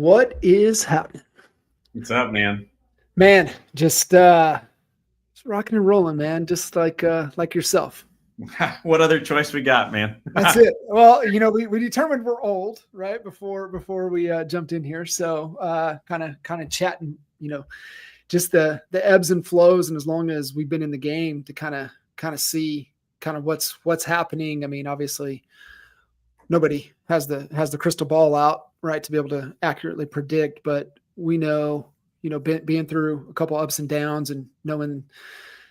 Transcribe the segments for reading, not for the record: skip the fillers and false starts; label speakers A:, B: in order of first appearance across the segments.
A: What is happening?
B: What's up, man?
A: Man, just rocking and rolling, man, just like yourself.
B: What other choice we got, man?
A: That's it. Well, we determined we're old, right? Before we jumped in here. So kind of chatting, just the ebbs and flows, and as long as we've been in the game to kind of see kind of what's happening. I mean, obviously nobody has the crystal ball out, right, to be able to accurately predict, but we know, being through a couple ups and downs and knowing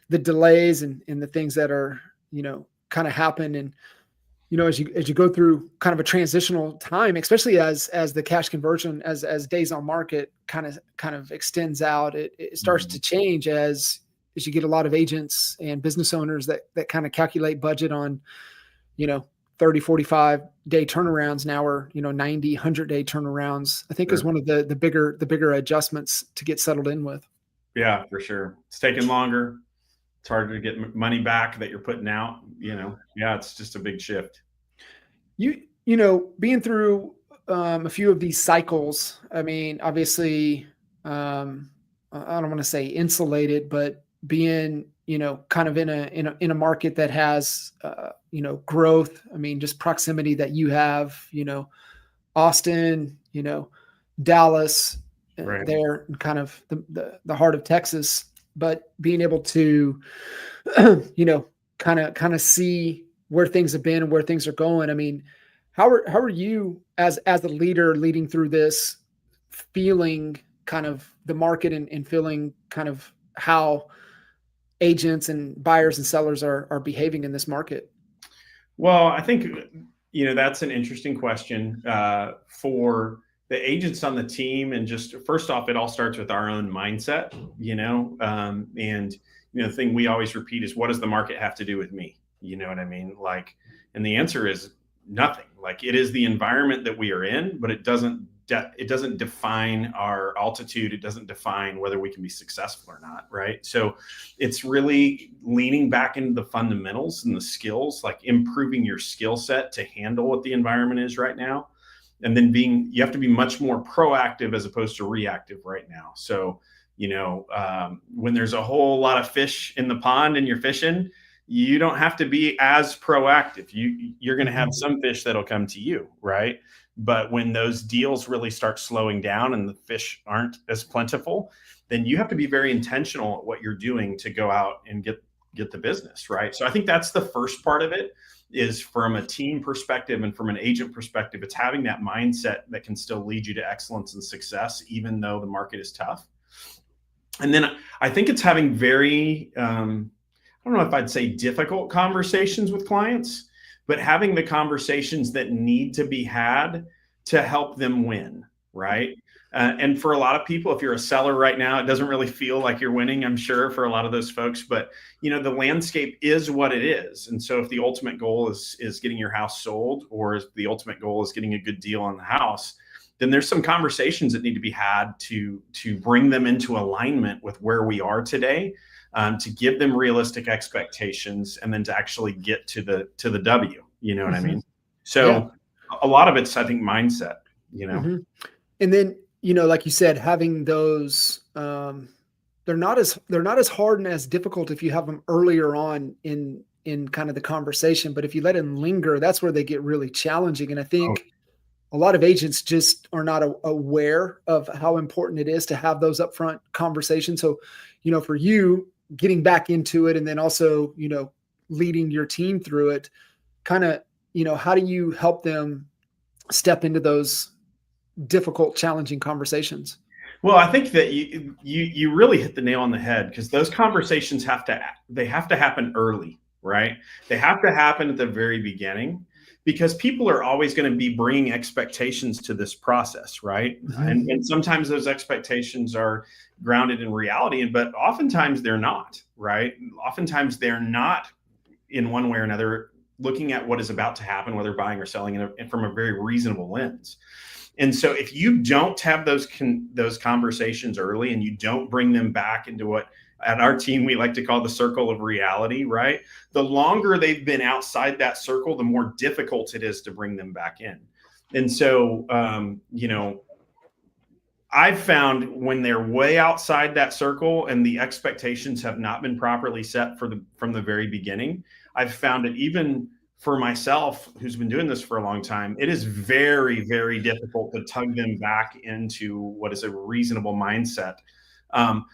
A: the delays and the things that are, kind of happen. And, as you go through kind of a transitional time, especially as the cash conversion, as days on market kind of extends out, it starts to change as you get a lot of agents and business owners that kind of calculate budget on, you know, 30, 45 day turnarounds now, or, 90, 100-day turnarounds, I think
B: Sure.
A: is one of the bigger adjustments to get settled in with.
B: Yeah, for sure. It's taking longer. It's harder to get money back that you're putting out. Yeah, it's just a big shift.
A: Being through a few of these cycles, I mean, obviously, I don't want to say insulated, but being, kind of in a market that has, growth. I mean, just proximity that you have, Austin, Dallas,
B: Right.
A: there, kind of the heart of Texas, but being able to, kind of see where things have been and where things are going. I mean, how are you as a leader leading through this, feeling kind of the market and feeling kind of how agents and buyers and sellers are behaving in this market?
B: Well, I think, that's an interesting question for the agents on the team. And just first off, it all starts with our own mindset, and, the thing we always repeat is, what does the market have to do with me? You know what I mean? Like, and the answer is nothing. Like, it is the environment that we are in, but it doesn't define our altitude. It doesn't define whether we can be successful or not. Right. So it's really leaning back into the fundamentals and the skills, like improving your skill set to handle what the environment is right now. And then you have to be much more proactive as opposed to reactive right now. So, when there's a whole lot of fish in the pond and you're fishing, you don't have to be as proactive. You're going to have some fish that'll come to you, right? But when those deals really start slowing down and the fish aren't as plentiful, then you have to be very intentional at what you're doing to go out and get the business, right? So I think that's the first part of it, is from a team perspective and from an agent perspective, it's having that mindset that can still lead you to excellence and success, even though the market is tough. And then I think it's having very, I don't know if I'd say difficult conversations with clients, but having the conversations that need to be had to help them win, right? And for a lot of people, if you're a seller right now, it doesn't really feel like you're winning, I'm sure, for a lot of those folks. But, the landscape is what it is. And so if the ultimate goal is getting your house sold, or if the ultimate goal is getting a good deal on the house, then there's some conversations that need to be had to bring them into alignment with where we are today, to give them realistic expectations, and then to actually get to the W. You know what I mean? So a lot of it's, I think, mindset.
A: And then, like you said, having those, they're not as hard and as difficult if you have them earlier on in kind of the conversation. But if you let them linger, that's where they get really challenging. And I think a lot of agents just are not aware of how important it is to have those upfront conversations. So, for you, getting back into it, and then also, leading your team through it, kind of, how do you help them step into those difficult, challenging conversations?
B: Well, I think that you really hit the nail on the head, because those conversations have to happen early, right? They have to happen at the very beginning, because people are always going to be bringing expectations to this process, right? And sometimes those expectations are grounded in reality, but oftentimes they're not, right? Oftentimes they're not, in one way or another, looking at what is about to happen, whether buying or selling, from a very reasonable lens. And so if you don't have those conversations early, and you don't bring them back into what at our team we like to call the circle of reality, right? The longer they've been outside that circle, the more difficult it is to bring them back in. And so, I've found when they're way outside that circle and the expectations have not been properly set from the very beginning, I've found that even for myself, who's been doing this for a long time, it is very, very difficult to tug them back into what is a reasonable mindset.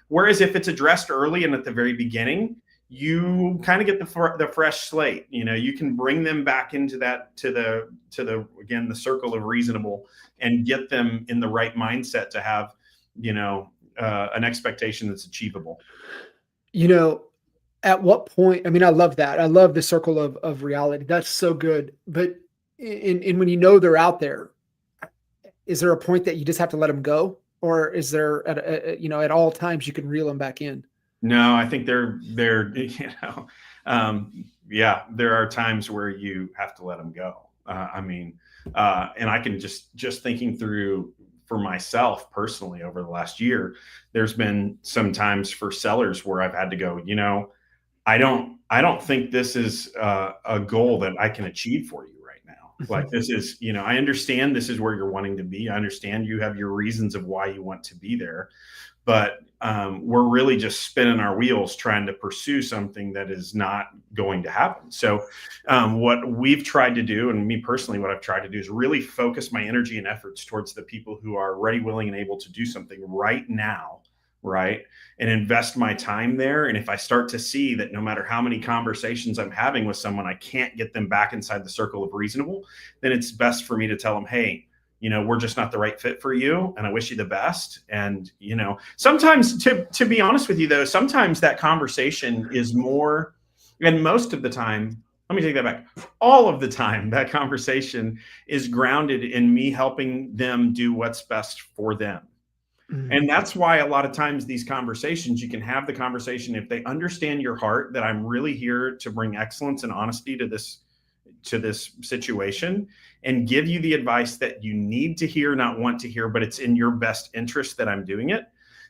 B: Whereas if it's addressed early and at the very beginning, you kind of get the fresh slate. You can bring them back into that to the again the circle of reasonable and get them in the right mindset to have an expectation that's achievable.
A: At what point, I mean, I love that. I love the circle of reality. That's so good. But in when they're out there, is there a point that you just have to let them go? Or is there at all times you can reel them back in?
B: No, I think yeah, there are times where you have to let them go. And I can just thinking through for myself personally over the last year, there's been some times for sellers where I've had to go, I don't think this is a goal that I can achieve for you right now. Like this is, I understand this is where you're wanting to be. I understand you have your reasons of why you want to be there, but we're really just spinning our wheels trying to pursue something that is not going to happen. So what we've tried to do, and me personally, what I've tried to do is really focus my energy and efforts towards the people who are ready, willing, and able to do something right now, right? And invest my time there. And if I start to see that no matter how many conversations I'm having with someone, I can't get them back inside the circle of reasonable, then it's best for me to tell them, hey, we're just not the right fit for you. And I wish you the best. And, sometimes to be honest with you, though, sometimes that conversation is more, and most of the time, let me take that back. All of the time, that conversation is grounded in me helping them do what's best for them. Mm-hmm. And that's why a lot of times these conversations, you can have the conversation if they understand your heart, that I'm really here to bring excellence and honesty to this situation and give you the advice that you need to hear, not want to hear, but it's in your best interest that I'm doing it.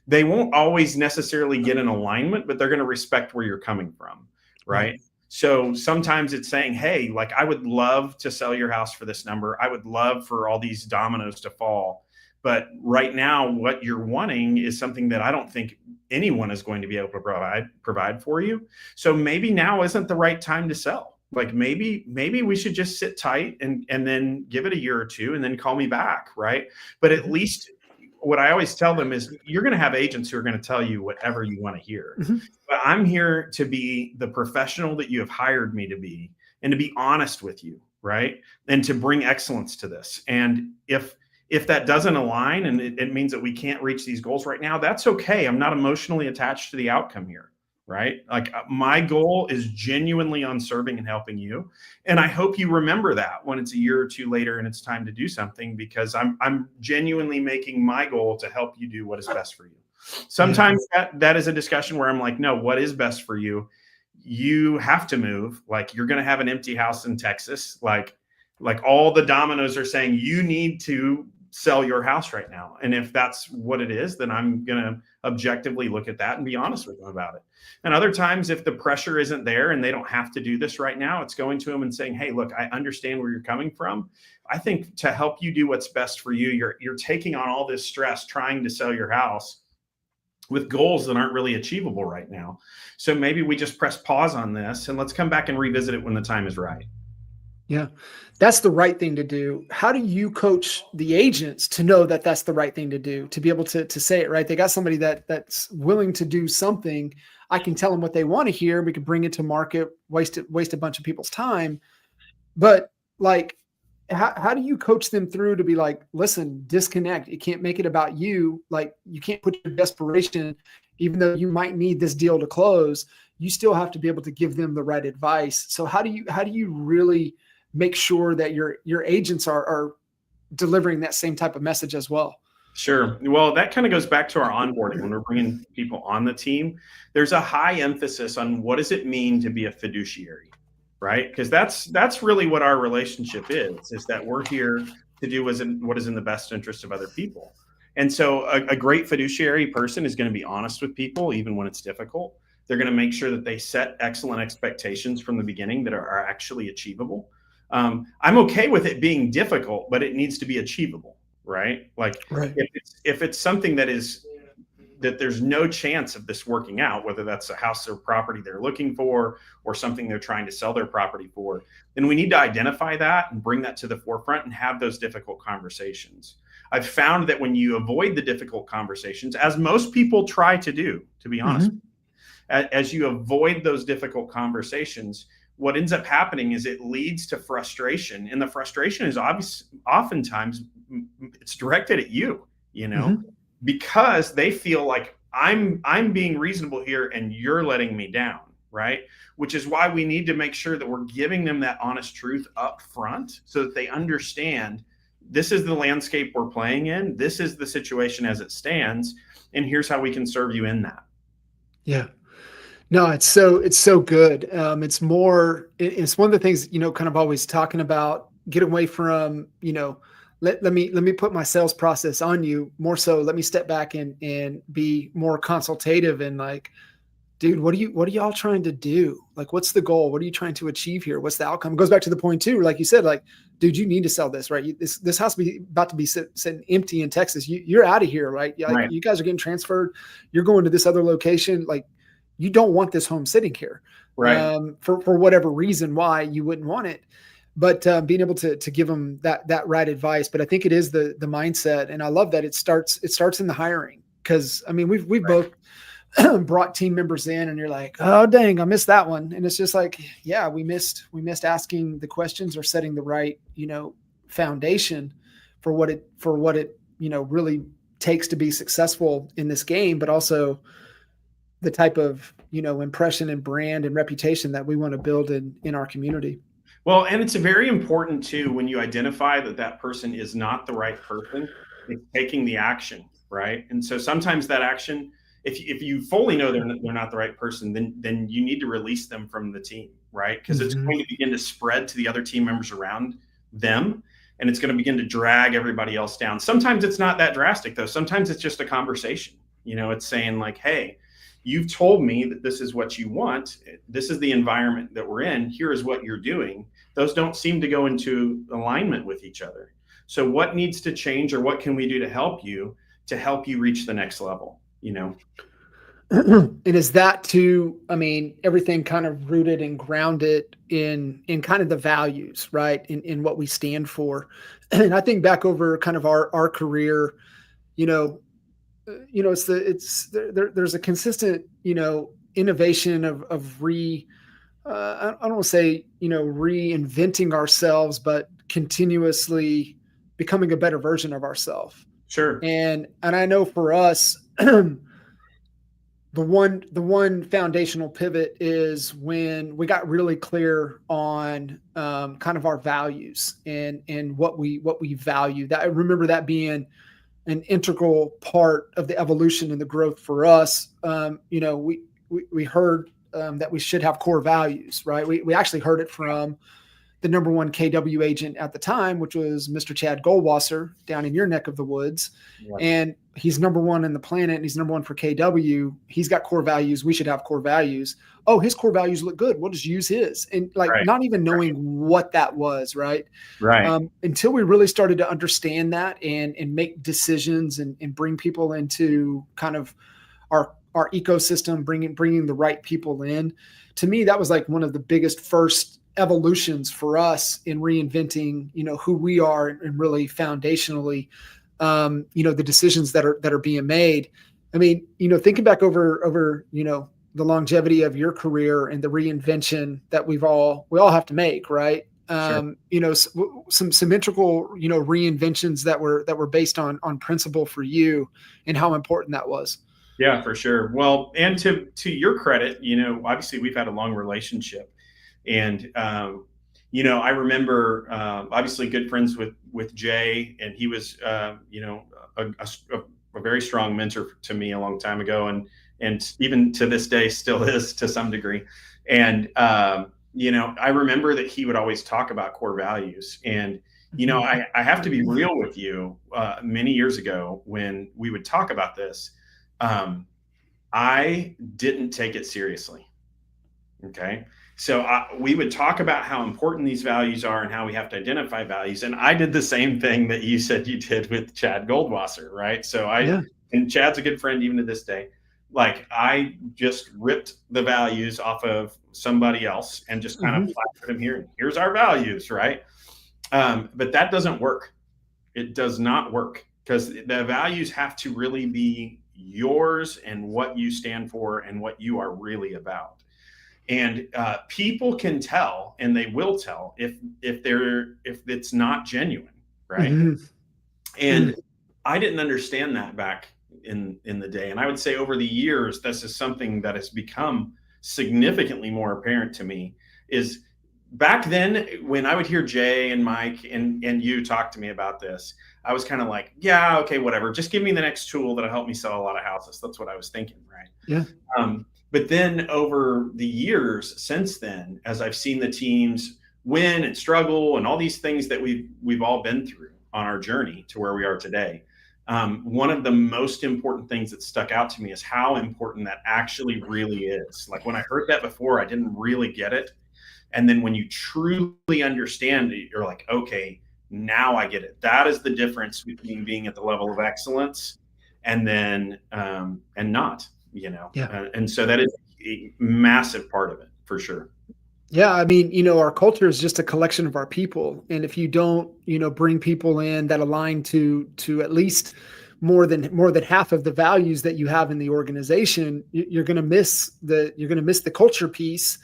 B: They won't always necessarily get in alignment, but they're going to respect where you're coming from, right? Mm-hmm. So sometimes it's saying, hey, like, I would love to sell your house for this number. I would love for all these dominoes to fall. But right now, what you're wanting is something that I don't think anyone is going to be able to provide for you. So maybe now isn't the right time to sell. Like maybe we should just sit tight and then give it a year or two and then call me back, right? But at least what I always tell them is you're going to have agents who are going to tell you whatever you want to hear. Mm-hmm. But I'm here to be the professional that you have hired me to be and to be honest with you, right? And to bring excellence to this. And if that doesn't align and it means that we can't reach these goals right now, that's okay. I'm not emotionally attached to the outcome here, right? Like my goal is genuinely on serving and helping you. And I hope you remember that when it's a year or two later and it's time to do something, because I'm genuinely making my goal to help you do what is best for you. Sometimes that is a discussion where I'm like, no, what is best for you? You have to move. Like you're going to have an empty house in Texas. Like all the dominoes are saying you need to sell your house right now. And if that's what it is, then I'm going to objectively look at that and be honest with them about it. And other times, if the pressure isn't there and they don't have to do this right now, it's going to them and saying, hey, look, I understand where you're coming from. I think to help you do what's best for you, you're taking on all this stress trying to sell your house with goals that aren't really achievable right now. So maybe we just press pause on this and let's come back and revisit it when the time is right.
A: Yeah, that's the right thing to do. How do you coach the agents to know that that's the right thing to do, to be able to say it, right? They got somebody that's willing to do something. I can tell them what they want to hear. We can bring it to market, waste a bunch of people's time. But like, how do you coach them through to be like, listen, disconnect. You can't make it about you. Like you can't put your desperation, even though you might need this deal to close, you still have to be able to give them the right advice. So how do you really make sure that your agents are delivering that same type of message as well?
B: Sure. Well, that kind of goes back to our onboarding. When we're bringing people on the team, there's a high emphasis on what does it mean to be a fiduciary, right? Because that's really what our relationship is that we're here to do what is in the best interest of other people. And so a great fiduciary person is going to be honest with people, even when it's difficult. They're going to make sure that they set excellent expectations from the beginning that are actually achievable. I'm okay with it being difficult, but it needs to be achievable, right? Like
A: Right.
B: if it's something that there's no chance of this working out, whether that's a house or property they're looking for or something they're trying to sell their property for, then we need to identify that and bring that to the forefront and have those difficult conversations. I've found that when you avoid the difficult conversations, as most people try to do, to be honest,
A: Mm-hmm.
B: as you avoid those difficult conversations, what ends up happening is it leads to frustration, and the frustration is obvious. Oftentimes, it's directed at you, you know,
A: Mm-hmm.
B: because they feel like I'm being reasonable here and you're letting me down, right? Which is why we need to make sure that we're giving them that honest truth up front so that they understand this is the landscape we're playing in, this is the situation as it stands, and here's how we can serve you in that.
A: Yeah. No, it's so good. It's more. It's one of the things, kind of always talking about. Get away from, let me put my sales process on you. More so, let me step back and be more consultative and like, dude, what are y'all trying to do? Like, what's the goal? What are you trying to achieve here? What's the outcome? It goes back to the point too, like you said, like, dude, you need to sell this, right? This house be about to be sitting empty in Texas. You're out of here, right? Like,
B: Right.
A: you guys are getting transferred. You're going to this other location. Like, you don't want this home sitting here,
B: Right.
A: for whatever reason why you wouldn't want it. But being able to give them that right advice. But I think it is the mindset, and I love that it starts in the hiring, because I mean we've both brought team members in and you're like, oh dang, I missed that one. And it's just like, yeah, we missed asking the questions or setting the right, foundation for what it really takes to be successful in this game, but also the type of, impression and brand and reputation that we want to build in our community.
B: Well, and it's very important too when you identify that that person is not the right person, it's taking the action, right? And so sometimes that action, if you fully know they're not the right person, then you need to release them from the team, right? Because it's
A: Mm-hmm.
B: going to begin to spread to the other team members around them, and it's going to begin to drag everybody else down. Sometimes it's not that drastic though. Sometimes it's just a conversation. It's saying like, hey, you've told me that this is what you want. This is the environment that we're in. Here is what you're doing. Those don't seem to go into alignment with each other. So what needs to change, or what can we do to help you reach the next level?
A: And is that to, I mean, everything kind of rooted and grounded in kind of the values, right? In what we stand for. And I think back over kind of our career, you know, there's a consistent, innovation of I don't want to say, reinventing ourselves, but continuously becoming a better version of ourselves.
B: Sure.
A: And I know for us, the one foundational pivot is when we got really clear on, kind of our values and what we value. That I remember that being an integral part of the evolution and the growth for us. We heard, that we should have core values, right? We actually heard it from the number one KW agent at the time, which was Mr. Chad Goldwasser down in your neck of the woods.
B: Yeah.
A: And he's number one in the planet and he's number one for KW. He's got core values. We should have core values. Oh, his core values look good. We'll just use his. And like
B: Right.
A: not even knowing what that was, right?
B: Right.
A: Until we really started to understand that and make decisions and bring people into kind of our ecosystem, bringing the right people in. To me, that was like one of the biggest first evolutions for us in reinventing, who we are and really foundationally, the decisions that are being made. I mean, thinking back over, the longevity of your career and the reinvention that we all have to make, right?
B: Sure.
A: Some integral, reinventions that were based on principle for you and how important that was.
B: Yeah, for sure. Well, and to your credit, obviously we've had a long relationship, and I remember obviously good friends with Jay, and he was a very strong mentor to me a long time ago, and even to this day still is to some degree. And I remember that he would always talk about core values, and I have to be real with you. Many years ago, when we would talk about this, I didn't take it seriously. Okay. So we would talk about how important these values are and how we have to identify values. And I did the same thing that you said you did with Chad Goldwasser, right? So and Chad's a good friend even to this day. Like I just ripped the values off of somebody else and just kind of plastered them here. Here's our values, right? But that doesn't work. It does not work because the values have to really be yours and what you stand for and what you are really about. And people can tell, and they will tell if it's not genuine, right? And I didn't understand that back in the day. And I would say over the years, this is something that has become significantly more apparent to me. Is back then when I would hear Jay and Mike and you talk to me about this, I was kind of like, yeah, okay, whatever. Just give me the next tool that'll help me sell a lot of houses. That's what I was thinking, right?
A: Yeah.
B: But then over the years since then, as I've seen the teams win and struggle and all these things that we've all been through on our journey to where we are today, one of the most important things that stuck out to me is how important that actually really is. Like when I heard that before, I didn't really get it. And then when you truly understand it, you're like, okay, now I get it. That is the difference between being at the level of excellence and then and not, and so that is a massive part of it for sure.
A: Yeah, I mean, our culture is just a collection of our people, and if you don't, bring people in that align to at least more than half of the values that you have in the organization, you're going to miss the culture piece.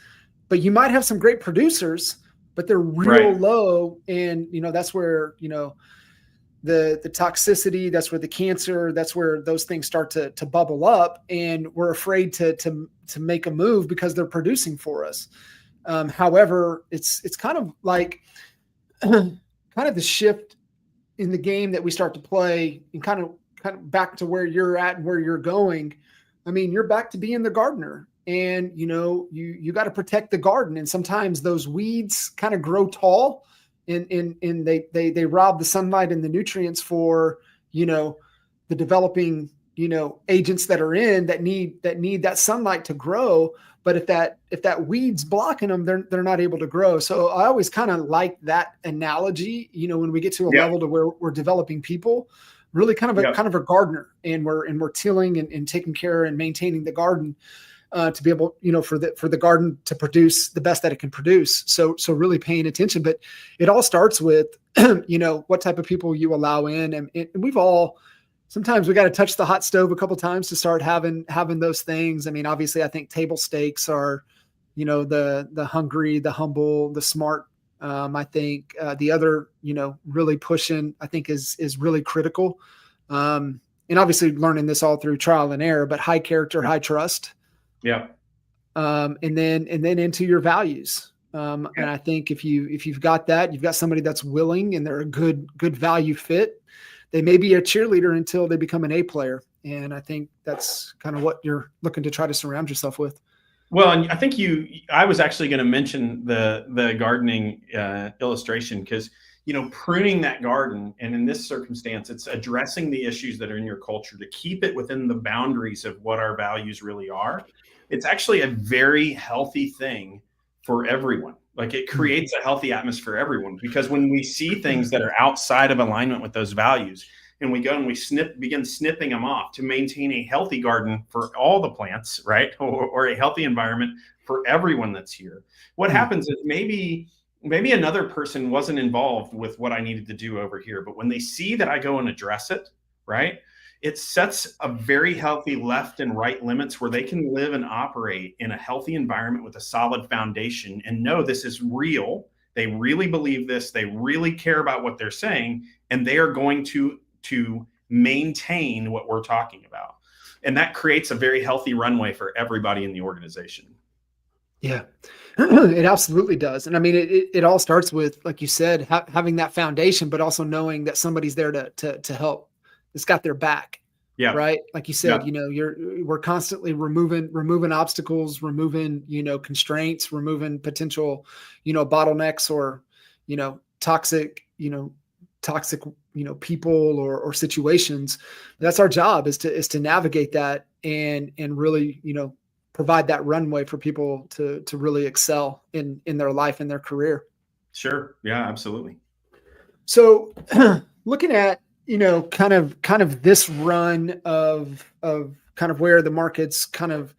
A: But you might have some great producers, but they're real low, and that's where the toxicity, that's where the cancer, that's where those things start to bubble up, and we're afraid to make a move because they're producing for us. However, it's kind of like kind of the shift in the game that we start to play, and kind of back to where you're at and where you're going. I mean, you're back to being the gardener, and you got to protect the garden. And sometimes those weeds kind of grow tall, and they rob the sunlight and the nutrients for the developing agents that are in that need that sunlight to grow. But if that weed's blocking them, they're not able to grow. So I always kind of like that analogy. When we get to a level to where we're developing people, really kind of a gardener, and we're tilling and taking care and maintaining the garden to be able, for the garden to produce the best that it can produce. So really paying attention. But it all starts with what type of people you allow in, and we've all. Sometimes we got to touch the hot stove a couple of times to start having those things. I mean, obviously, I think table stakes are, the hungry, the humble, the smart. I think the other, really pushing, I think is really critical. And obviously, learning this all through trial and error, but high character, high trust.
B: Yeah.
A: And then into your values. And I think if you've got that, you've got somebody that's willing and they're a good value fit. They may be a cheerleader until they become an A player. And I think that's kind of what you're looking to try to surround yourself with.
B: Well, and I think I was actually going to mention the gardening illustration because, pruning that garden, and in this circumstance, it's addressing the issues that are in your culture to keep it within the boundaries of what our values really are. It's actually a very healthy thing for everyone. Like it creates a healthy atmosphere for everyone, because when we see things that are outside of alignment with those values, and we go and we begin snipping them off to maintain a healthy garden for all the plants, right? Or a healthy environment for everyone that's here. What happens is maybe another person wasn't involved with what I needed to do over here, but when they see that I go and address it, right? It sets a very healthy left and right limits where they can live and operate in a healthy environment with a solid foundation and know this is real. They really believe this. They really care about what they're saying, and they are going to maintain what we're talking about. And that creates a very healthy runway for everybody in the organization.
A: Yeah, it absolutely does. And I mean, it all starts with, like you said, having that foundation, but also knowing that somebody's there to help. It's got their back.
B: Yeah.
A: Right. Like you said, we're constantly removing obstacles, removing, constraints, removing potential, bottlenecks or, toxic, people or situations. That's our job is to navigate that and really, provide that runway for people to really excel in their life and their career.
B: Sure. Yeah, absolutely.
A: So looking at, kind of this run of kind of where the market's kind of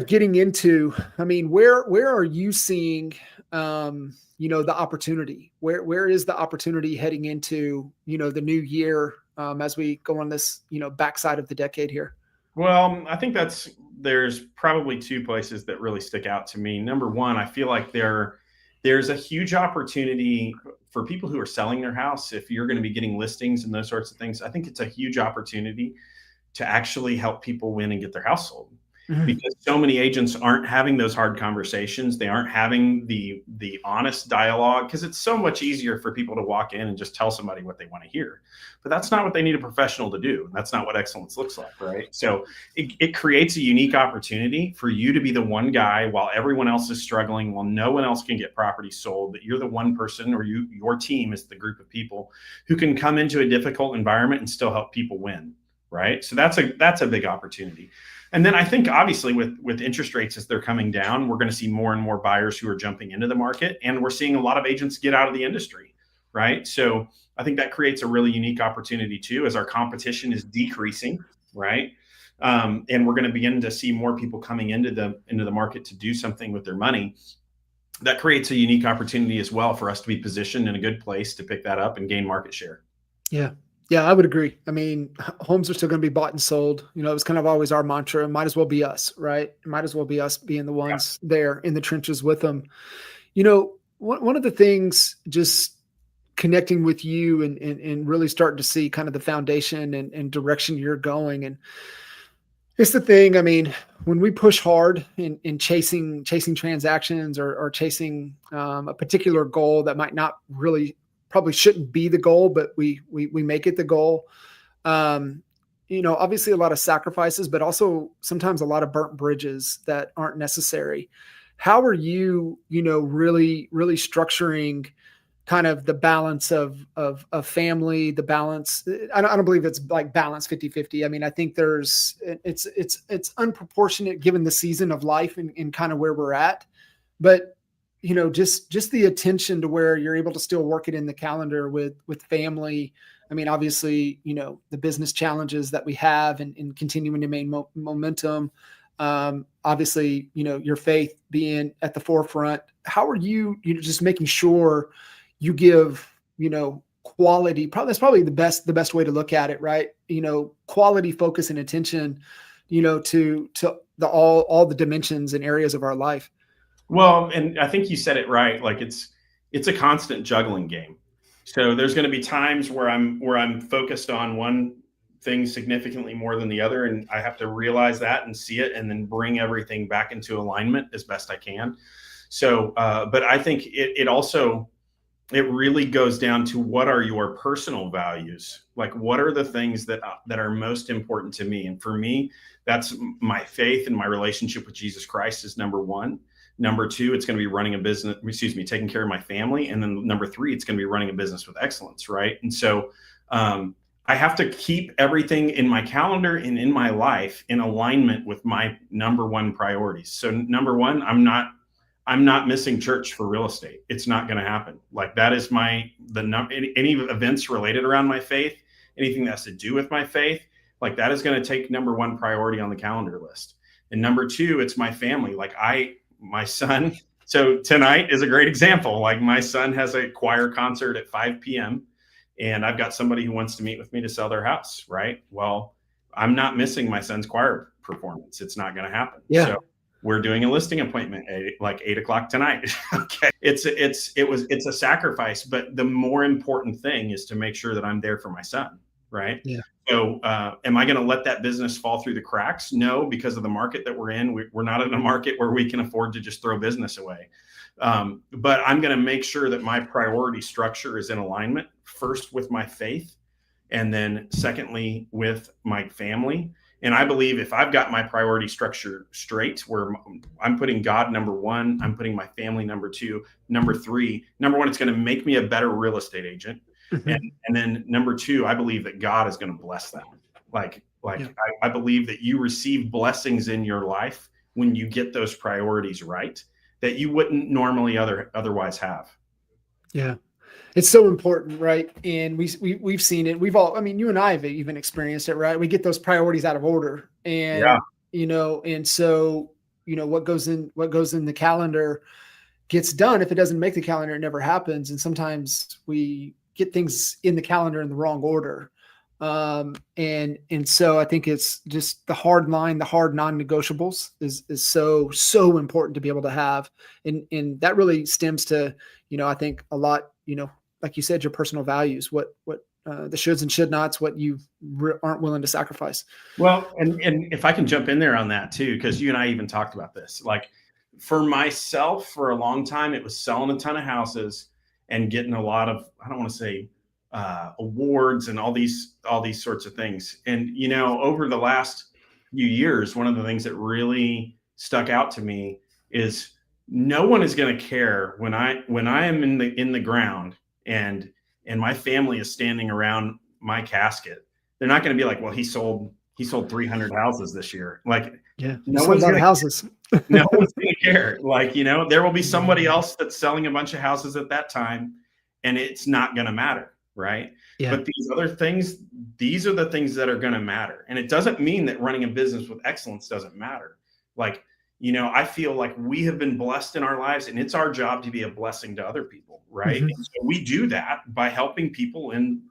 A: getting into, I mean, where are you seeing the opportunity? Where is the opportunity heading into, the new year, as we go on this, backside of the decade here?
B: Well, I think there's probably two places that really stick out to me. Number one, I feel like there's a huge opportunity for people who are selling their house. If you're going to be getting listings and those sorts of things, I think it's a huge opportunity to actually help people win and get their house sold,
A: Mhm.
B: because so many agents aren't having those hard conversations. They aren't having the honest dialogue, because it's so much easier for people to walk in and just tell somebody what they want to hear. But that's not what they need a professional to do. That's not what excellence looks like, right? So it creates a unique opportunity for you to be the one guy while everyone else is struggling, while no one else can get property sold, that you're the one person, or your team is the group of people who can come into a difficult environment and still help people win, right? So that's a big opportunity. And then I think obviously with interest rates as they're coming down, we're going to see more and more buyers who are jumping into the market, and we're seeing a lot of agents get out of the industry, right? So I think that creates a really unique opportunity too, as our competition is decreasing, right? And we're going to begin to see more people coming into the market to do something with their money. That creates a unique opportunity as well for us to be positioned in a good place to pick that up and gain market share.
A: Yeah. Yeah, I would agree. I mean, homes are still going to be bought and sold. It was kind of always our mantra. It might as well be us, right? It might as well be us being the
B: Yeah.
A: ones there in the trenches with them. One of the things, just connecting with you and really starting to see kind of the foundation and direction you're going. And it's the thing, I mean, when we push hard in chasing transactions, or chasing a particular goal that might not really, probably shouldn't be the goal, but we make it the goal. Um, Obviously a lot of sacrifices, but also sometimes a lot of burnt bridges that aren't necessary. How are you, really structuring kind of the balance of family, the balance? I don't believe it's like balance 50-50. I mean, I think it's unproportionate given the season of life and kind of where we're at. But just the attention to where you're able to still work it in the calendar with family. I mean, obviously, the business challenges that we have, and continuing to maintain momentum. Obviously, your faith being at the forefront. How are you, just making sure you give, quality? Probably that's probably the best way to look at it, right? Quality, focus, and attention, to all the dimensions and areas of our life.
B: Well, and I think you said it right. Like it's a constant juggling game. So there's going to be times where I'm focused on one thing significantly more than the other, and I have to realize that and see it, and then bring everything back into alignment as best I can. So, but I think it really goes down to, what are your personal values? Like, what are the things that are most important to me? And for me, that's my faith and my relationship with Jesus Christ is number one. Number two, it's going to be running a business, taking care of my family. And then number three, it's going to be running a business with excellence, right? And so I have to keep everything in my calendar and in my life in alignment with my number one priorities. So number one, I'm not missing church for real estate. It's not going to happen. Like, that is any events related around my faith, anything that has to do with my faith, like that is going to take number one priority on the calendar list. And number two, it's my family. Like my son. So tonight is a great example. Like, my son has a choir concert at 5 p.m. and I've got somebody who wants to meet with me to sell their house. Right. Well, I'm not missing my son's choir performance. It's not going to happen.
A: Yeah.
B: So we're doing a listing appointment at like 8 o'clock tonight. Okay. It's a sacrifice, but the more important thing is to make sure that I'm there for my son. Right.
A: Yeah.
B: So am I going to let that business fall through the cracks? No, because of the market that we're in. We're not in a market where we can afford to just throw business away. But I'm going to make sure that my priority structure is in alignment, first with my faith, and then secondly with my family. And I believe if I've got my priority structure straight, where I'm putting God number one, I'm putting my family number two, number three, number one, it's going to make me a better real estate agent.
A: Mhm.
B: And then number two, I believe that God is going to bless them. Like, Like
A: Yeah.
B: I believe that you receive blessings in your life when you get those priorities right that you wouldn't normally otherwise have.
A: Yeah. It's so important, right? And we've seen it. We've all, I mean, you and I have even experienced it, right? We get those priorities out of order,
B: Yeah.
A: and and so what goes in the calendar gets done. If it doesn't make the calendar, it never happens. And sometimes we get things in the calendar in the wrong order. And so I think it's just the hard line, the hard non-negotiables is so important to be able to have. And that really stems to, I think a lot, like you said, your personal values, what the shoulds and should nots, what you aren't willing to sacrifice.
B: Well, and if I can jump in there on that too, because you and I even talked about this. Like for myself, for a long time, it was selling a ton of houses and getting a lot of, I don't want to say awards and all these sorts of things. And over the last few years, one of the things that really stuck out to me is no one is going to care when I am in the ground and my family is standing around my casket. They're not going to be like, well, he sold 300 houses this year. Like
A: Yeah, you
B: no
A: sold a
B: one's
A: lot
B: going
A: of
B: to
A: houses.
B: no one's going to care. Like, there will be somebody else that's selling a bunch of houses at that time and it's not going to matter. Right.
A: Yeah.
B: But these other things, these are the things that are going to matter. And it doesn't mean that running a business with excellence doesn't matter. Like, I feel like we have been blessed in our lives and it's our job to be a blessing to other people. Right.
A: Mhm.
B: And so we do that by helping people in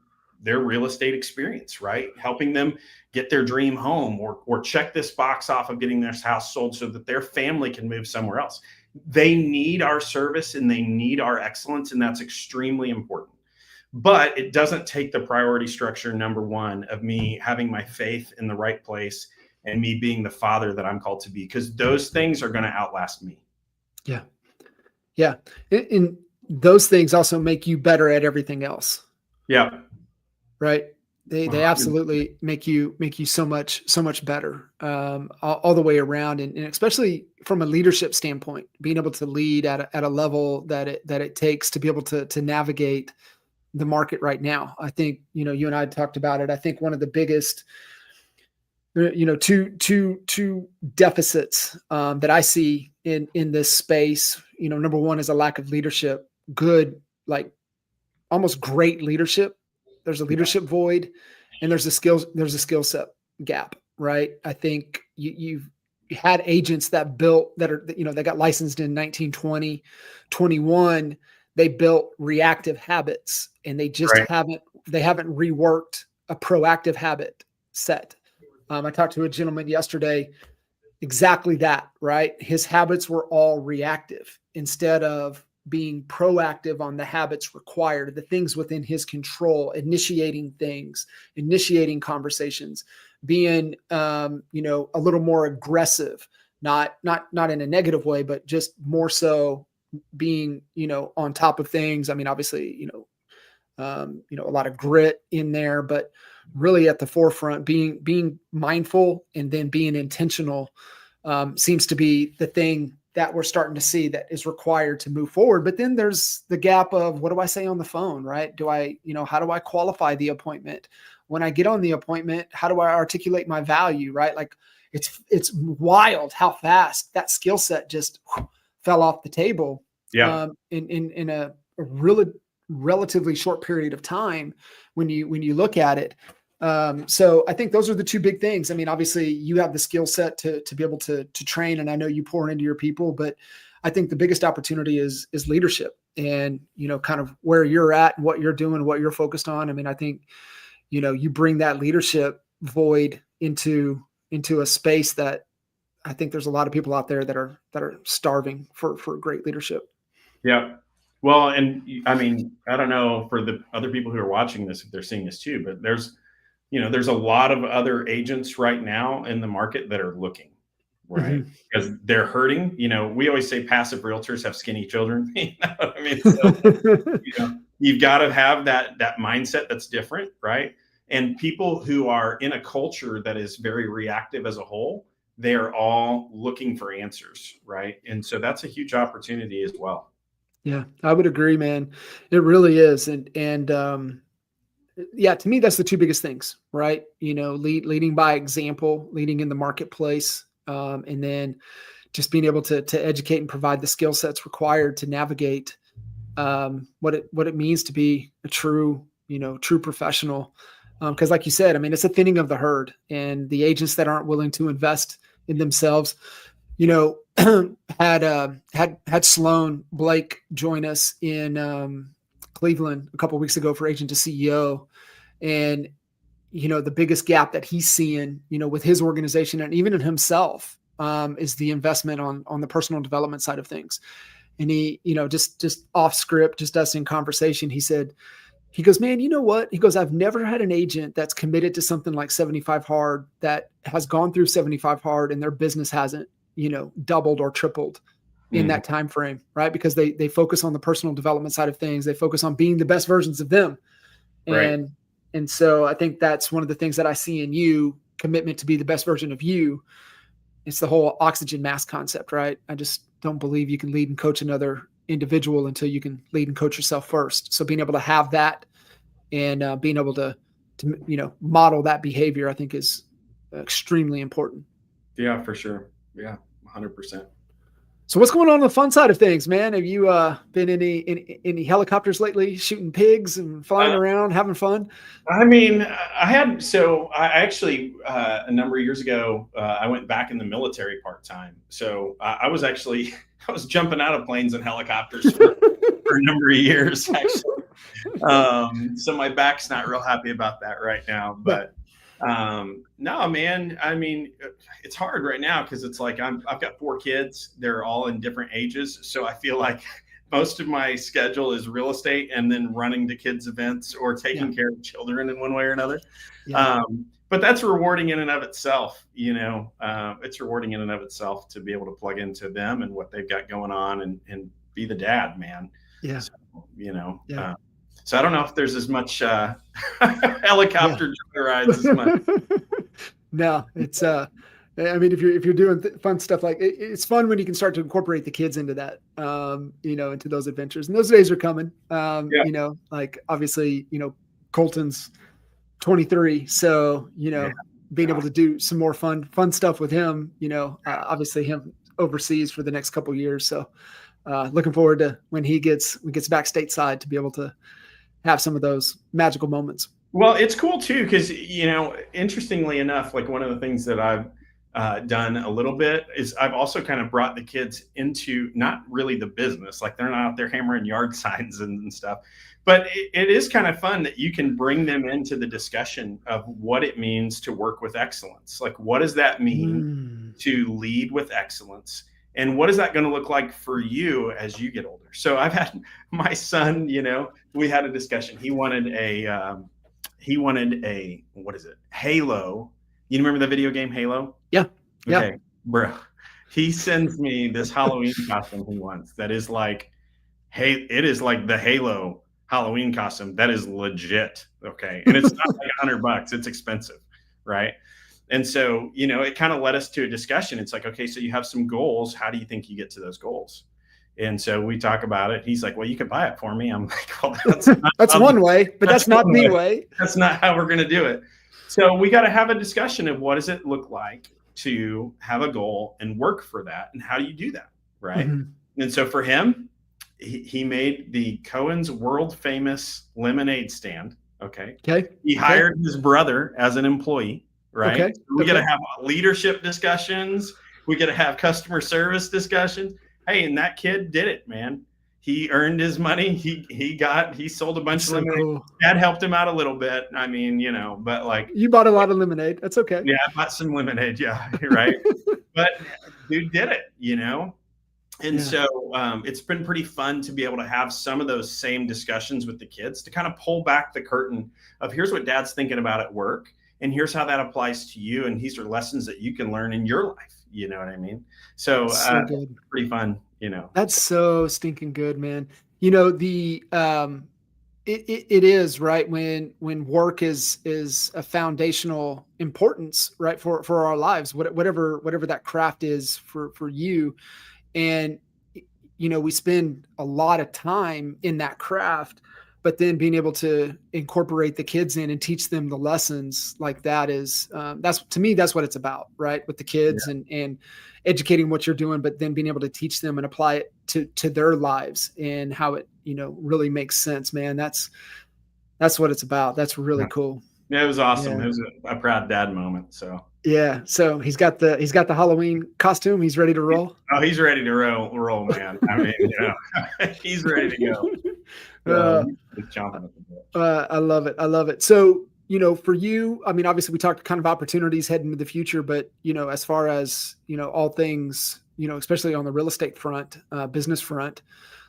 B: their real estate experience, right? Helping them get their dream home or check this box off of getting their house sold so that their family can move somewhere else. They need our service and they need our excellence, and that's extremely important. But it doesn't take the priority structure, number one, of me having my faith in the right place and me being the father that I'm called to be, because those things are going to outlast me.
A: Yeah. Yeah. And those things also make you better at everything else,
B: Yeah.
A: right? They
B: 100%.
A: absolutely make you so much better, all the way around, and especially from a leadership standpoint, being able to lead at a level that it takes to be able to navigate the market right now. I think you and I talked about it. I think one of the biggest two deficits that I see in this space. Number one is a lack of leadership. Good, like almost great leadership. There's a
B: Yeah.
A: leadership void, and there's a skill set gap. Right. I think you've had agents that got licensed in 1920, 21. They built reactive habits, and
B: Right.
A: they haven't reworked a proactive habit set. I talked to a gentleman yesterday, exactly that, right? His habits were all reactive instead of being proactive on the habits required, the things within his control, initiating things, initiating conversations, being, a little more aggressive, not in a negative way, but just more so being, on top of things. I mean, obviously, a lot of grit in there, but really at the forefront, being mindful and then being intentional seems to be the thing that we're starting to see that is required to move forward. But then there's the gap of, what do I say on the phone, right? How do I qualify the appointment? When I get on the appointment, how do I articulate my value, right? Like it's wild how fast that skill set just fell off the table
B: Yeah.
A: in a really relatively short period of time when you look at it. So I think those are the two big things. I mean, obviously you have the skill set to be able to train, and I know you pour into your people, but I think the biggest opportunity is leadership, and kind of where you're at and what you're doing, what you're focused on. I mean, I think you bring that leadership void into a space that I think there's a lot of people out there that are starving for great leadership.
B: Yeah. Well, and I mean, I don't know for the other people who are watching this, if they're seeing this too, but there's a lot of other agents right now in the market that are looking, right?
A: Mhm.
B: Because they're hurting. We always say passive realtors have skinny children. You know what I mean? So, you've got to have that mindset that's different, right? And people who are in a culture that is very reactive as a whole, they are all looking for answers, right? And so that's a huge opportunity as well.
A: Yeah, I would agree, man. It really is. And yeah, to me, that's the two biggest things, right? Leading by example, leading in the marketplace, and then just being able to educate and provide the skill sets required to navigate what it means to be a true professional. Because, like you said, I mean, it's a thinning of the herd, and the agents that aren't willing to invest in themselves, had Sloan Blake join us in Cleveland a couple of weeks ago for Agent to CEO, and the biggest gap that he's seeing, with his organization and even in himself, is the investment on the personal development side of things. And he, just off script, just us in conversation, he goes, man, you know what? He goes, I've never had an agent that's committed to something like 75 hard that has gone through 75 hard and their business hasn't, doubled or tripled in that time frame, right? Because they focus on the personal development side of things. They focus on being the best versions of them.
B: Right.
A: And so I think that's one of the things that I see in you, commitment to be the best version of you. It's the whole oxygen mask concept, right? I just don't believe you can lead and coach another individual until you can lead and coach yourself first. So being able to have that and being able to model that behavior, I think is extremely important.
B: Yeah, for sure. Yeah, 100%.
A: So what's going on the fun side of things, man? Have you been in any helicopters lately, shooting pigs and flying around, having fun?
B: I mean, I actually, a number of years ago, I went back in the military part-time. So I was jumping out of planes and helicopters for a number of years, actually. So my back's not real happy about that right now, but no, man, I mean, it's hard right now because it's like I've got 4 kids. They're all in different ages. So I feel like most of my schedule is real estate and then running to kids' events or taking care of children in one way or another. Yeah. But that's rewarding in and of itself. It's rewarding in and of itself to be able to plug into them and what they've got going on and be the dad, man.
A: Yeah.
B: So, so I don't know if there's as much helicopter rides as much.
A: No, it's I mean, if you're doing fun stuff like it's fun when you can start to incorporate the kids into that, into those adventures. And those days are coming. Like obviously, Colton's 23, so being able to do some more fun stuff with him. Obviously him overseas for the next couple of years. So looking forward to when he gets back stateside to be able to have some of those magical moments.
B: Well, it's cool too, because, interestingly enough, like one of the things that I've done a little bit is I've also kind of brought the kids into not really the business, like they're not out there hammering yard signs and stuff, but it is kind of fun that you can bring them into the discussion of what it means to work with excellence. Like, what does that mean to lead with excellence? And what is that going to look like for you as you get older? So I've had my son, we had a discussion. He wanted a, what is it? Halo. You remember the video game Halo?
A: Yeah.
B: Okay, yeah. Bro. He sends me this Halloween costume he wants that is like, hey, it is like the Halo Halloween costume. That is legit. Okay. And it's not like $100. It's expensive. Right. And so, it kind of led us to a discussion. It's like, okay, so you have some goals. How do you think you get to those goals? And so we talk about it. He's like, well, you could buy it for me. I'm like, well,
A: that's one way, but that's not the way.
B: That's not how we're going to do it. So we got to have a discussion of what does it look like to have a goal and work for that. And how do you do that? Right. Mm-hmm. And so for him, he made the Cohen's world famous lemonade stand. Okay. He hired his brother as an employee. Right. Okay. We got to have leadership discussions. We got to have customer service discussions. Hey, and that kid did it, man. He earned his money. He sold a bunch of lemonade. Cool. Dad helped him out a little bit. I mean, but like
A: you bought a lot of lemonade. That's okay.
B: Yeah, I bought some lemonade. Yeah, right. But dude did it, And so it's been pretty fun to be able to have some of those same discussions with the kids to kind of pull back the curtain of here's what dad's thinking about at work. And here's how that applies to you. And these are lessons that you can learn in your life. You know what I mean? So, pretty fun,
A: That's so stinking good, man. It is right when work is a foundational importance, right? For our lives, whatever that craft is for you. And, we spend a lot of time in that craft, but then being able to incorporate the kids in and teach them the lessons like that is, that's, to me, that's what it's about, right? With the kids, and educating what you're doing, but then being able to teach them and apply it to their lives and how it, really makes sense, man. That's what it's about. That's really
B: Yeah.
A: cool.
B: Yeah, it was awesome.
A: Yeah.
B: It was a proud dad moment. So
A: Yeah. So he's got the Halloween costume. He's ready to roll.
B: he's ready to roll, man. I mean, he's ready to go.
A: Uh,
B: He's chomping at the bit.
A: I love it. I love it. So, for you, I mean, obviously we talked kind of opportunities heading into the future, but, as far as, all things, especially on the real estate front, business front,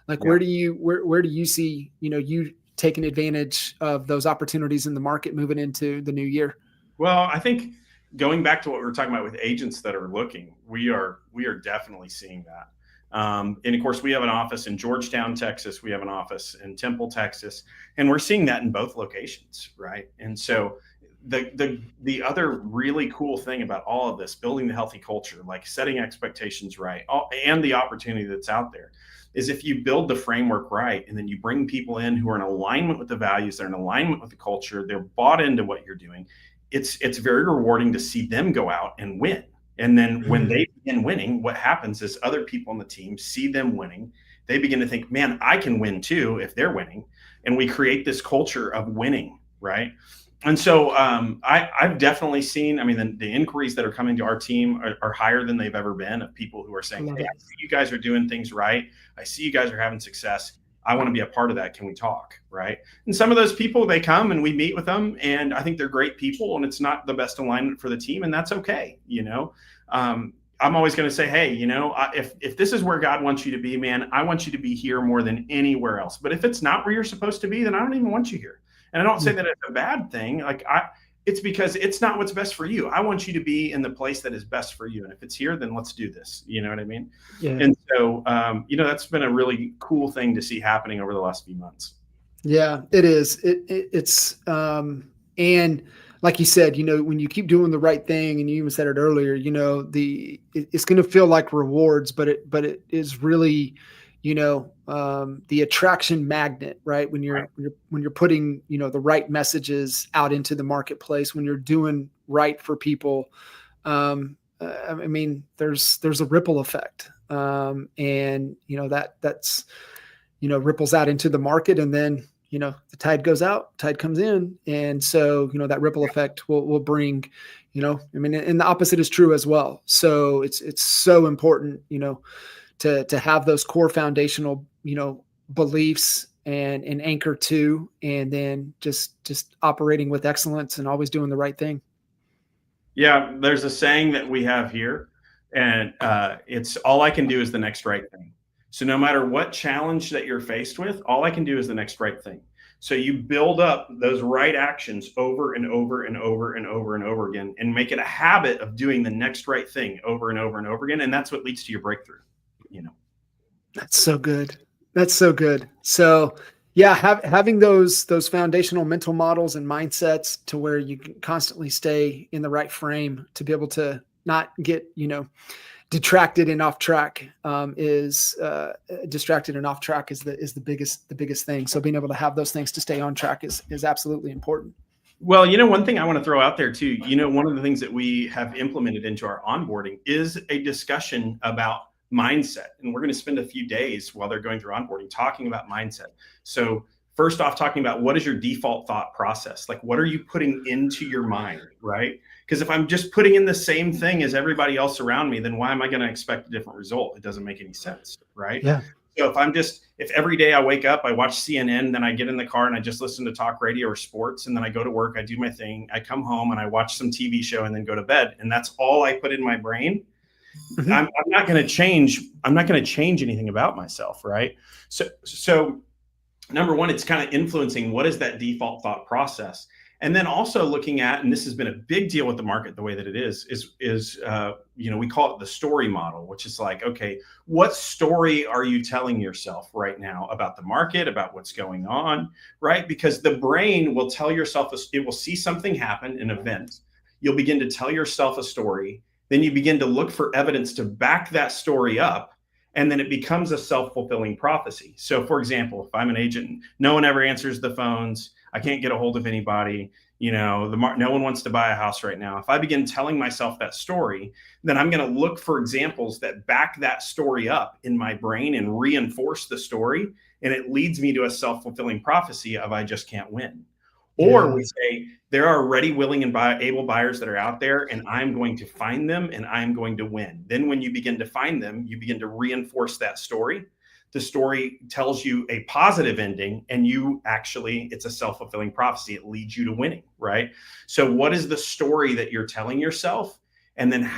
A: like where do you see, you taking advantage of those opportunities in the market moving into the new year?
B: Well, I think going back to what we were talking about with agents that are looking, we are definitely seeing that. And of course, we have an office in Georgetown, Texas. We have an office in Temple, Texas, and we're seeing that in both locations, right? And so the other really cool thing about all of this, building the healthy culture, like setting expectations right, and the opportunity that's out there, is if you build the framework right, and then you bring people in who are in alignment with the values, they're in alignment with the culture, they're bought into what you're doing. It's very rewarding to see them go out and win. And then when they begin winning, what happens is other people on the team see them winning. They begin to think, man, I can win too if they're winning. And we create this culture of winning, right? And so I've definitely seen, I mean, the inquiries that are coming to our team are higher than they've ever been, of people who are saying, hey, I see you guys are doing things right. I see you guys are having success. I want to be a part of that. Can we talk? Right. And some of those people, they come and we meet with them, and I think they're great people, and it's not the best alignment for the team. And that's okay. I'm always going to say, hey, if this is where God wants you to be, man, I want you to be here more than anywhere else. But if it's not where you're supposed to be, then I don't even want you here. And I don't say that it's a bad thing. It's because it's not what's best for you. I want you to be in the place that is best for you. And if it's here, then let's do this. You know what I mean? Yeah. And so, that's been a really cool thing to see happening over the last few months.
A: Yeah, it is. It's, and like you said, when you keep doing the right thing, and you even said it earlier, it's going to feel like rewards, but it is really, the attraction magnet, right? When you're putting, the right messages out into the marketplace, when you're doing right for people, I mean, there's a ripple effect, and that's ripples out into the market, and then the tide goes out, tide comes in, and so that ripple effect will bring, I mean, and the opposite is true as well. So it's so important, to have those core foundational, beliefs and anchor to, and then just operating with excellence and always doing the right thing.
B: Yeah, there's a saying that we have here, and it's all I can do is the next right thing. So no matter what challenge that you're faced with, all I can do is the next right thing. So you build up those right actions over and over and over and over and over again, and make it a habit of doing the next right thing over and over and over again. And that's what leads to your breakthrough.
A: That's so good. That's so good. So yeah, having those foundational mental models and mindsets to where you can constantly stay in the right frame to be able to not get, detracted and off track, is distracted and off track is the biggest thing. So being able to have those things to stay on track is absolutely important.
B: Well, one thing I want to throw out there too, one of the things that we have implemented into our onboarding is a discussion about mindset. And we're going to spend a few days while they're going through onboarding talking about mindset. So first off, talking about what is your default thought process? Like, what are you putting into your mind, right? Because if I'm just putting in the same thing as everybody else around me, then why am I going to expect a different result? It doesn't make any sense, right?
A: Yeah.
B: So if every day I wake up, I watch CNN, then I get in the car and I just listen to talk radio or sports, and then I go to work, I do my thing, I come home and I watch some TV show and then go to bed, and that's all I put in my brain, mm-hmm. I'm not going to change. I'm not going to change anything about myself, right? So number one, it's kind of influencing what is that default thought process. And then also looking at, and this has been a big deal with the market, the way that it is we call it the story model, which is like, okay, what story are you telling yourself right now about the market, about what's going on, right? Because the brain will tell yourself, it will see something happen, an event. You'll begin to tell yourself a story. Then you begin to look for evidence to back that story up. And then it becomes a self-fulfilling prophecy. So for example, if I'm an agent, no one ever answers the phones, I can't get a hold of anybody, no one wants to buy a house right now. If I begin telling myself that story, then I'm going to look for examples that back that story up in my brain and reinforce the story. And it leads me to a self-fulfilling prophecy of I just can't win. Or we say there are ready, willing, and able buyers that are out there, and I'm going to find them and I'm going to win. Then when you begin to find them, you begin to reinforce that story. The story tells you a positive ending, and it's a self-fulfilling prophecy. It leads you to winning, right? So what is the story that you're telling yourself? And then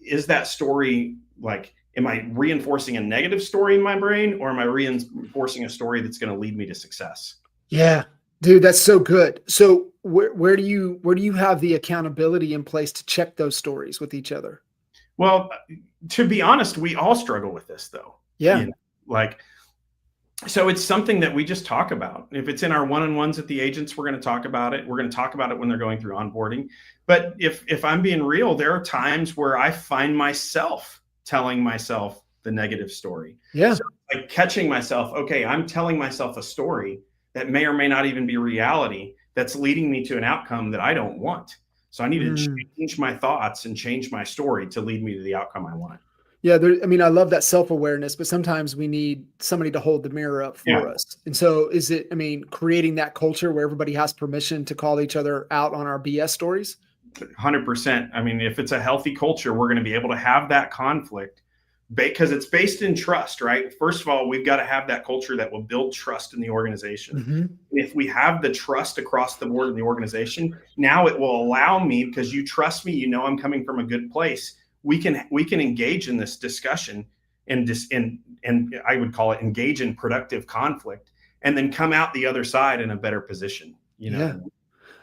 B: is that story like, am I reinforcing a negative story in my brain, or am I reinforcing a story that's going to lead me to success?
A: Yeah. Dude, that's so good. So where do you have the accountability in place to check those stories with each other?
B: Well, to be honest, we all struggle with this though.
A: Yeah.
B: So it's something that we just talk about. If it's in our one-on-ones at the agents, we're going to talk about it. We're going to talk about it when they're going through onboarding. But if I'm being real, there are times where I find myself telling myself the negative story.
A: Yeah.
B: So like catching myself, okay, I'm telling myself a story that may or may not even be reality that's leading me to an outcome that I don't want. So I need to change my thoughts and change my story to lead me to the outcome I want.
A: Yeah. I love that self-awareness, but sometimes we need somebody to hold the mirror up for us. And so creating that culture where everybody has permission to call each other out on our BS stories?
B: 100%. I mean, if it's a healthy culture, we're going to be able to have that conflict because it's based in trust, right? First of all, we've got to have that culture that will build trust in the organization. Mm-hmm. If we have the trust across the board in the organization, now it will allow me, because you trust me, I'm coming from a good place. We can engage in this discussion and I would call it engage in productive conflict, and then come out the other side in a better position.
A: Yeah.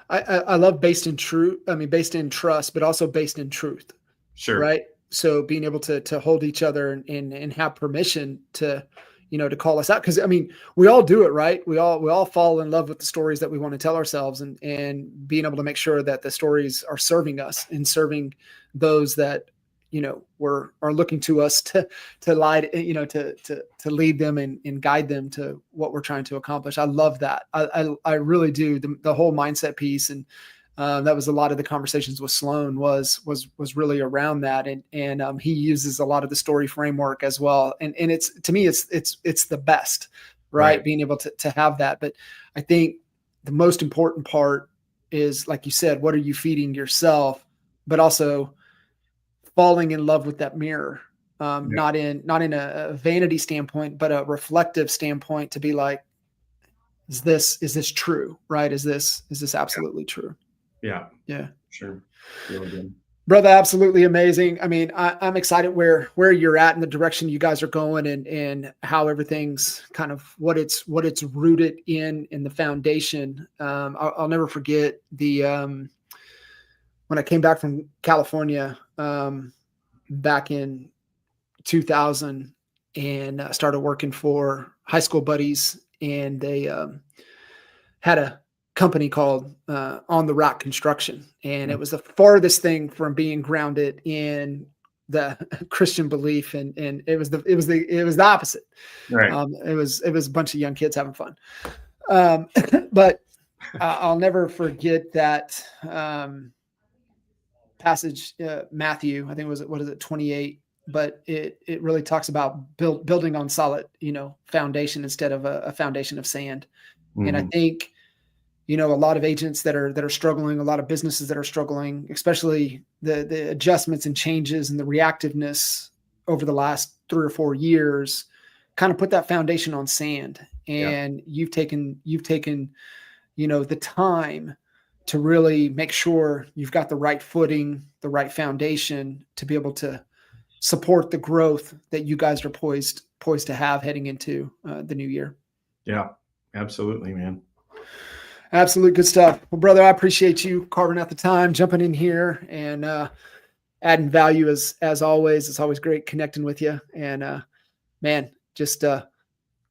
A: I love based in trust, but also based in truth.
B: Sure.
A: Right. So being able to hold each other and have permission to call us out. Cause we all do it, right? We all fall in love with the stories that we want to tell ourselves, and being able to make sure that the stories are serving us and serving those that, are looking to us to lead, to lead them and guide them to what we're trying to accomplish. I love that. I really do. The whole mindset piece. And that was a lot of the conversations with Sloan was really around that. And he uses a lot of the story framework as well. And it's, to me, it's the best, right? Being able to have that. But I think the most important part is, like you said, what are you feeding yourself, but also falling in love with that mirror, not in a vanity standpoint, but a reflective standpoint, to be like, is this true? Right? Is this absolutely true?
B: Yeah.
A: Yeah.
B: Sure. Really good.
A: Brother, absolutely amazing. I'm excited where you're at and the direction you guys are going, and how everything's kind of what it's rooted in the foundation. I'll never forget when I came back from California back in 2000, and started working for high school buddies, and they had a company called On the Rock Construction, and it was the farthest thing from being grounded in the Christian belief, and it was the opposite.
B: Right.
A: It was a bunch of young kids having fun. But I'll never forget that passage, Matthew, I think what is it, 28, but it really talks about building on solid, foundation instead of a foundation of sand. Mm-hmm. And I think, a lot of agents that are struggling, a lot of businesses that are struggling, especially the adjustments and changes and the reactiveness over the last 3 or 4 years, kind of put that foundation on sand. And you've taken, the time to really make sure you've got the right footing, the right foundation to be able to support the growth that you guys are poised to have heading into the new year.
B: Yeah, absolutely, man.
A: Absolute good stuff. Well, brother, I appreciate you carving out the time, jumping in here, and adding value as always. It's always great connecting with you. And man, just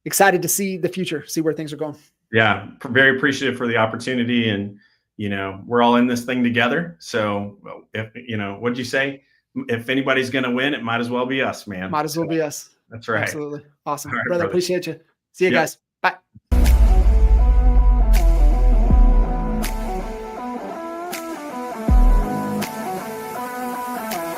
A: excited to see the future, see where things are going.
B: Yeah, very appreciative for the opportunity, and we're all in this thing together. So if what'd you say? If anybody's going to win, it might as well be us, man.
A: Might as well be us.
B: That's right.
A: Absolutely. Awesome.
B: All right,
A: Brother,
B: brother.
A: appreciate you. See you
B: Yep.
A: guys. Bye.